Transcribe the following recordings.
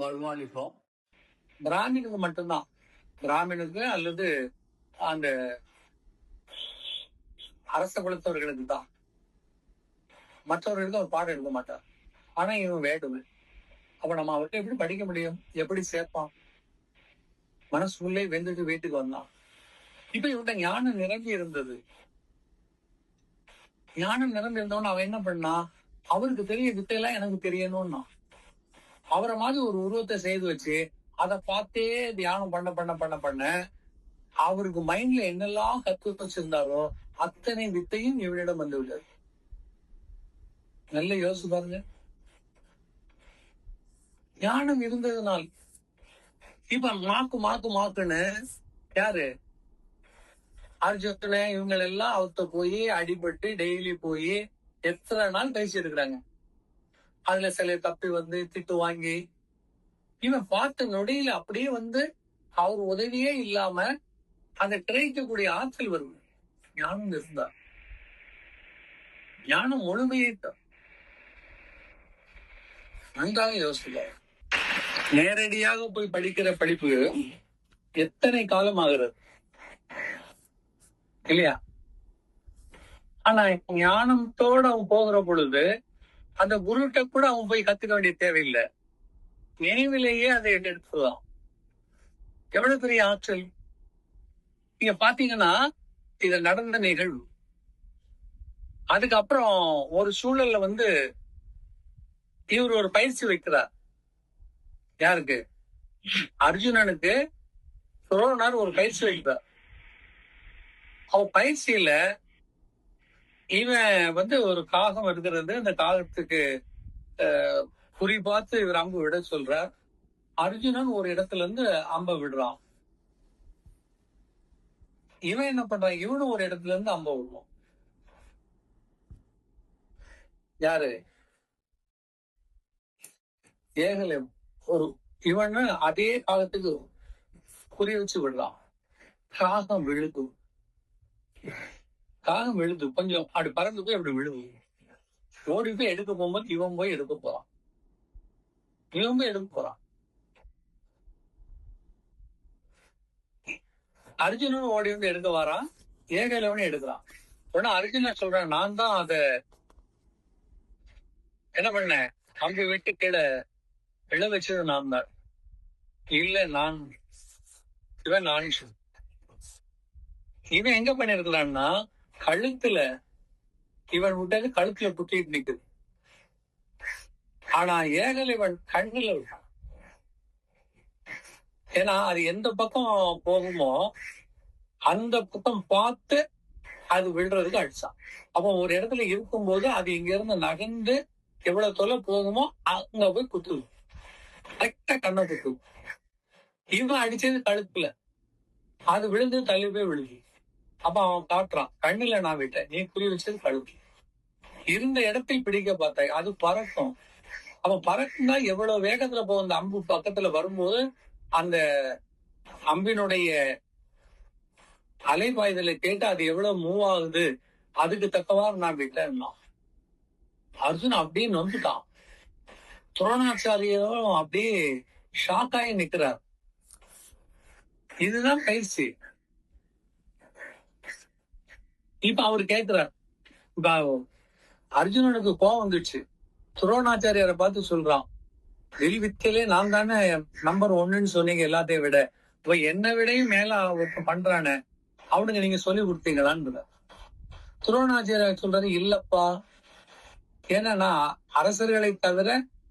வருமானம் இப்போ பிராமினுக்கு மட்டும்தான். பிராமினுக்கு அல்லது அந்த அரச குலத்தவர்களுக்கு தான். மற்றவர்களுக்கு அவர் பாடம் எழுத மாட்டார். ஆனா இவன் வேடுவன். அப்ப நம்ம அவர்கிட்ட எப்படி படிக்க முடியும்? எப்படி சேர்ப்பான்? மனசுக்குள்ளே வெந்துட்டு வீட்டுக்கு வந்தான். இப்ப இவன்கிட்ட ஞானம் நிரம்பி இருந்தது. ஞானம் நிரம்பி இருந்தவன் அவன் என்ன பண்ணா, அவருக்கு தெரிய வித்தையெல்லாம் எனக்கு தெரியணும்னா அவரை மாதிரி ஒரு உருவத்தை செய்து வச்சு அதை பார்த்தே தியானம் பண்ண பண்ண பண்ண பண்ண அவருக்கு மைண்ட்ல என்னெல்லாம் கத்து வச்சிருந்தாரோ அத்தனை வித்தையும் இவரிடம் வந்து விட்டது. நல்ல யோசிச்சு பாருங்க. ஞானம் இருந்ததுனால் இப்ப மாக்குன்னு யாரு அர்ஜுன இவங்க எல்லாம் அவர்த்த போய் அடிபட்டு டெய்லி போய் எத்தனை நாள் பேசி இருக்கிறாங்க. அதுல சில தப்பி வந்து திட்டு வாங்கி இவன் பார்த்த நொடியில அப்படியே வந்து அவர் உதவியே இல்லாம அதை கிரகிக்கக்கூடிய ஆற்றல் வரும். ஞானம் இருந்தா ஞானம் முழுமையை நன்றாக யோசிக்க. நேரடியாக போய் படிக்கிற படிப்பு எத்தனை காலம் ஆகிறது இல்லையா? ஆனா ஞானத்தோட அவன் போகிற பொழுது அந்த குருட்ட கூட அவன் போய் கத்துக்க வேண்டிய தேவையில்லை. நினைவிலேயே அதை எடுத்துதான். எவ்வளவு பெரிய ஆற்றல்! நீங்க பாத்தீங்கன்னா இது நடந்த நிகழ்வு. அதுக்கப்புறம் ஒரு சூழல்ல வந்து இவர் ஒரு பயிற்சி வைக்கிறார். யாருக்கு? அர்ஜுனனுக்கு துரோணர் ஒரு பயிற்சி வைக்கிறார். அவன் பயிற்சியில இவன் வந்து ஒரு காகம் இருக்கிறது, அந்த காகத்துக்கு குறி பார்த்து இவர் அம்பு விட சொல்றார். அர்ஜுனன் ஒரு இடத்துல இருந்து அம்ப விடுறான். இவன் என்ன பண்றான்? இவனும் ஒரு இடத்துல இருந்து அம்ப விடுவான். யாரு? ஏகலை ஒரு இவன் அதே காலத்துக்கு குறி வச்சு விடுறான். காகம் விழுது. காகம் விழுது கொஞ்சம் அப்படி பறந்து போய் அப்படி விழுது. ஓடி போய் எடுக்க போகும்போது இவன் போய் எடுக்க போறான். அர்ஜுனன் ஓடி வந்து எடுக்க வரான். ஏகலைவனே எடுக்கிறான். உடனே அர்ஜுனன் சொல்றான், நான் தான் அத என்ன பண்ணேன், அம்பு விட்டு கீழே விழ வச்சது நான் தான். இல்ல நான் இவன் இவன் எங்க பண்ணிருக்கலான்னா கழுத்துல இவன் விட்டது கழுத்துல குத்திட்டு நிக்குது. ஆனா ஏகலைவன் கண்ணுல விட்டான். ஏன்னா அது எந்த பக்கம் போகுமோ அந்த பக்கம் பார்த்து அது விழுறதுக்கு அடிச்சான். அப்போ ஒரு இடத்துல இருக்கும்போது அது இங்க இருந்து நகர்ந்து எவ்வளவு தொலை போகுமோ அங்க போய் குத்துது. கரெக்டா கண்ணை குத்து. இவன் அடிச்சது கழுத்துல, அது விழுந்து தள்ளி போய் விழுது. அப்ப அவன் காட்டுறான், கண்ணுல நான் விட்டேன், நீ குறி வச்சது கழுத்து. இருந்த இடத்தில் பிடிக்க பார்த்தாய், அது பறக்கும். அவன் பறக்கும்னா எவ்வளவு வேகத்துல போகும். அந்த அம்பு பக்கத்துல வரும்போது அந்த அம்பினுடைய அலைபாய்தலை கேட்டு அது எவ்வளவு மூவ் ஆகுது, அதுக்கு தக்கவாறு நான் விட்டேன். அர்ஜுன் அப்படியே நொந்துட்டான். துரோணாச்சாரியும் அப்படியே ஷாக் ஆகி நிக்கிறார். இதுதான் பயிற்சி. இப்ப அவர் கேட்கிறார், இப்ப அர்ஜுனனுக்கு கோபம் வந்துச்சு. துரோணாச்சாரியாரை பார்த்து சொல்றான், வில்வித்தையிலே நான் தானே நம்பர் 1ன்னு சொன்னீங்க எல்லாத்தையும் விட, இப்ப என்னை விடையும் மேல பண்றானே, அவனுக்கு நீங்க சொல்லி கொடுத்தீங்களான்னு. துரோணாச்சாரியார் சொல்றாரு, இல்லப்பா, ஏன்னா நான் அரசர்களை தவிர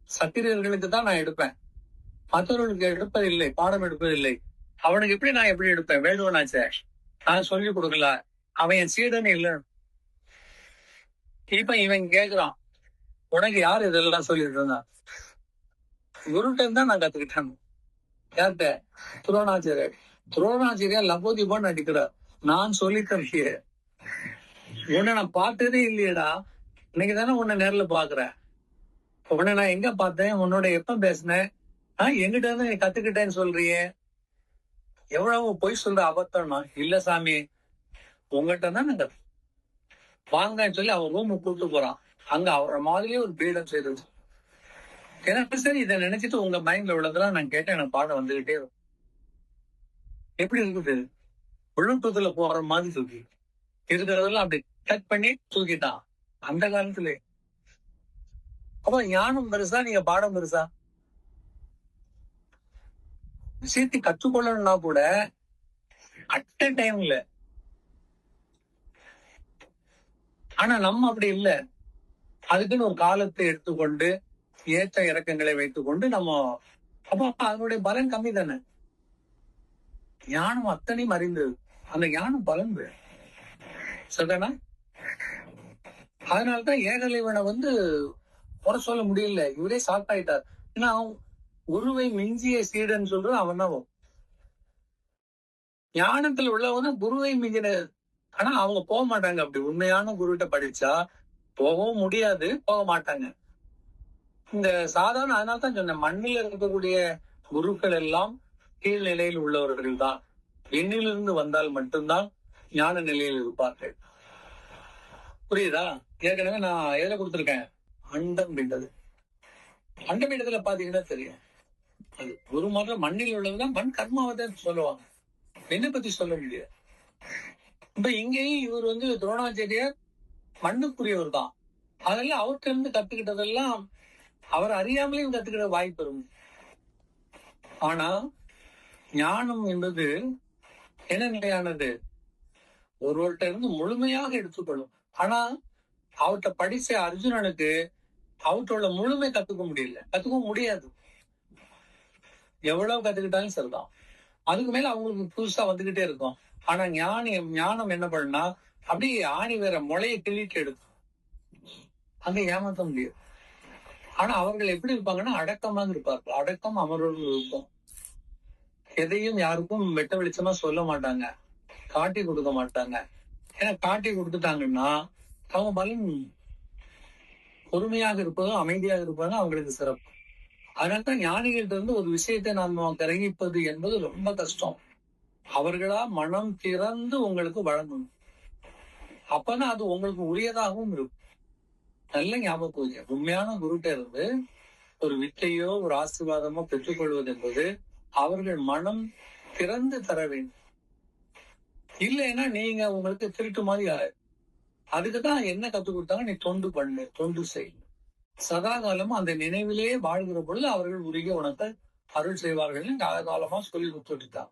சத்திரியர்களுக்கு தான் நான் எடுப்பேன், மற்றவர்களுக்கு எடுப்பதில்லை, பாடம் எடுப்பதில்லை. அவனுக்கு எப்படி நான் எப்படி எடுப்பேன்? வேடுவனாச்சே, நான் சொல்லி கொடுக்கல, அவன் என் சீடன்னு இல்லை. இப்ப இவன் கேக்குறான், உனக்கு யாரு இதெல்லாம் சொல்லிட்டு இருந்தான்? குருட்டன் தான் நான் கத்துக்கிட்டேன். யார்கிட்ட? துரோணாச்சாரியர். துரோணாச்சாரியா லம்போதிபான்னு நடிக்கிறார். நான் சொல்லித்தேன், உன்னை நான் பார்த்ததே இல்லையடா, இன்னைக்கு தானே உன்னை நேர்ல பாக்குறேன். உன்னை நான் எங்க பார்த்தேன், உன்னோட எப்ப பேசினேன், எங்கிட்ட இருந்து நீ கத்துக்கிட்டேன்னு சொல்றியே, எவ்வளவு பொய் சொல்ற அபத்தம்னா. இல்ல சாமி, உங்ககிட்ட தான் நான் வாங்கன்னு சொல்லி அவன் ரூமுக்கு கூப்பிட்டு போறான். அங்க அவரை மாதிரியே ஒரு பீடம் செய்தது. ஏன்னா சரி இதை நினைச்சிட்டு உங்க மைண்ட்ல உள்ளதெல்லாம் நான் கேட்டேன், எனக்கு பாடம் வந்துகிட்டே இருக்கும். எப்படி இருக்குது? உள்ளுக்குள்ள போற மாதிரி தூக்கி இருக்கிறதெல்லாம் அப்படி கட் பண்ணி தூக்கிட்டான் அந்த காலத்துல. அப்ப ஞானம் பெருசா, நீங்க பாடம் பெருசா? விஷயத்தை கற்றுக்கொள்ளணும்னா கூட அட் அ டைம்ல. ஆனா நம்ம அப்படி இல்லை. அதுக்குன்னு ஒரு காலத்தை எடுத்துக்கொண்டு ஏற்ற இறக்கங்களை வைத்துக்கொண்டு நம்ம, அப்ப அதனுடைய பலன் கம்மி தானே. ஞானம் அத்தனையும் அறிந்தது, அந்த ஞானம் பலன் சரிதானா? அதனாலதான் ஏகலைவனை குறை சொல்ல முடியல, இவரே ஷாக் ஆயிட்டார். ஏன்னா குருவை மிஞ்சிய சீடன் சொல்றது அவன் தான். ஞானத்துல உள்ளவங்க குருவை மிஞ்சின, ஆனா அவங்க போக மாட்டாங்க. அப்படி உண்மையான குருகிட்ட படிச்சா போகவும் முடியாது, போக மாட்டாங்க. இந்த சாதாரண, அதனால்தான் சொன்னேன், மண்ணில் இருக்கக்கூடிய குருக்கள் எல்லாம் கீழ்நிலையில் உள்ளவர்கள் தான். எண்ணிலிருந்து வந்தால் மட்டும்தான் ஞான நிலையில் இருப்பார்கள். புரியுதா? ஏற்கனவே நான் எதுல கொடுத்திருக்கேன், அண்டம் அப்படின்றது. அண்டம் இடத்துல பாத்தீங்கன்னா தெரியும். அது குரு மாதிரி மண்ணில் உள்ளதுதான், மண் கர்மாவை தான் சொல்லுவாங்க, என்ன பத்தி சொல்ல முடியாது. இப்ப இங்கேயும் இவர் துரோணாச்சாரியார் மண்ணுக்குரியவர் தான். அதெல்லாம் அவர்கிட்ட இருந்து கத்துக்கிட்டதெல்லாம் அவர் அறியாமலேயும் கத்துக்கிற வாய்ப்பு இருக்கும். ஆனா ஞானம் என்பது என்ன நிலையானது? ஒருவர்கிட்ட இருந்து முழுமையாக எடுத்துக்கொள்ளும். ஆனா அவர்கிட்ட படிச்ச அர்ஜுனனுக்கு அவற்றோட முழுமை கத்துக்க முடியாது. எவ்வளவு கத்துக்கிட்டாலும் சரிதான், அதுக்கு மேல அவங்களுக்கு புதுசா வந்துகிட்டே இருக்கும். ஆனா ஞானம் என்ன பண்ணா, அப்படியே ஆணி வேற முளைய கிள்ளிட்டு எடுக்கும், அங்க ஏமாத்த முடியும். ஆனா அவர்கள் எப்படி இருப்பாங்கன்னா அடக்கமாக இருப்பார்கள். அடக்கம் அமர்வுகள் இருக்கும். எதையும் யாருக்கும் வெட்ட வெளிச்சமா சொல்ல மாட்டாங்க, காட்டி கொடுக்க மாட்டாங்க. ஏன்னா காட்டி கொடுத்துட்டாங்கன்னா அவங்க பலன், பொறுமையாக இருப்பதும் அமைதியாக இருப்பதும் அவங்களுக்கு சிறப்பு. அதனால்தான் ஞானிகள்ட்ட இருந்து ஒரு விஷயத்தை நாம் கிரகிப்பது என்பது ரொம்ப கஷ்டம். அவர்களா மனம் திறந்து உங்களுக்கு வழங்கணும். அப்பதான் அது உங்களுக்கு உரியதாகவும் இருக்கும். நல்ல ஞாபகம், உண்மையான குருட்ட இருந்து ஒரு வித்தையோ ஒரு ஆசீர்வாதமோ பெற்றுக்கொள்வது என்பது அவர்கள் மனம் திறந்து தர வேண்டும். இல்லைன்னா நீங்க உங்களுக்கு திருட்டு மாதிரி ஆயிடும். அதுக்குதான் என்ன கத்துக் கொடுத்தாங்க, நீ தொண்டு பண்ணு, தொண்டு செய். சதா காலமும் அந்த நினைவிலேயே வாழ்கிற பொழுது அவர்கள் உருகி உனக்கு அருள் செய்வார்கள் காலகாலமா சொல்லி கொடுத்துட்டாங்க.